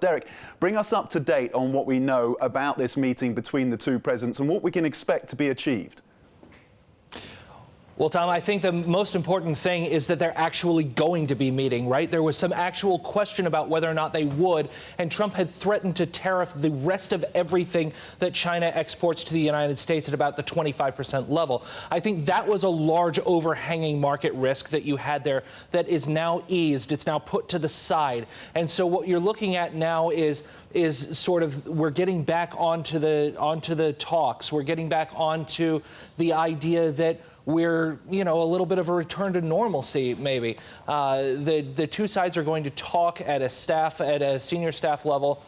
Derek, bring us up to date on what we know about this meeting between the two presidents and what we can expect to be achieved. Well, Tom, I think the most important thing is that they're actually going to be meeting, right? There was some actual question about whether or not they would, and Trump had threatened to tariff the rest of everything that China exports to the United States at about the 25% level. I think that was a large overhanging market risk that you had there that is now eased. It's now put to the side. And so what you're looking at now is sort of we're getting back onto the talks. We're getting back onto the idea that we're, a little bit of a return to normalcy, maybe. The two sides are going to talk at a senior staff level.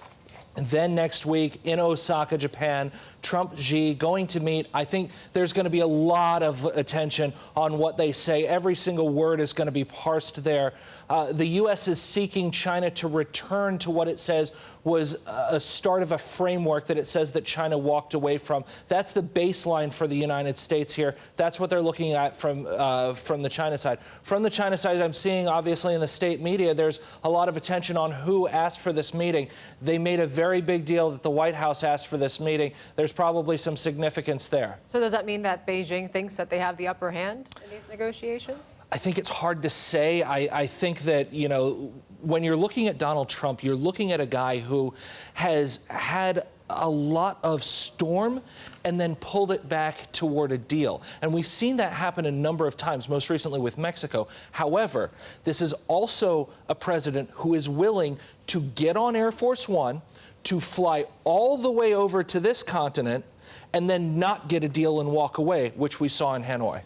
And then next week in Osaka, Japan, Trump, Xi going to meet. I think there's going to be a lot of attention on what they say. Every single word is going to be parsed there. The U.S. is seeking China to return to what it says was a start of a framework that it says that China walked away from. That's the baseline for the United States here. That's what they're looking at from the China side. From the China side, I'm seeing, obviously, in the state media, there's a lot of attention on who asked for this meeting. They made a very big deal that the White House asked for this meeting. There's probably some significance there. So does that mean that Beijing thinks that they have the upper hand in these negotiations? I think it's hard to say. I think that, when you're looking at Donald Trump, you're looking at a guy who has had a lot of storm and then pulled it back toward a deal. And we've seen that happen a number of times, most recently with Mexico. However, this is also a president who is willing to get on Air Force One, to fly all the way over to this continent, and then not get a deal and walk away, which we saw in Hanoi.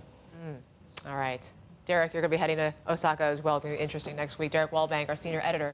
All right. Derek, you're going to be heading to Osaka as well. It's going to be interesting next week. Derek Wallbank, our senior editor.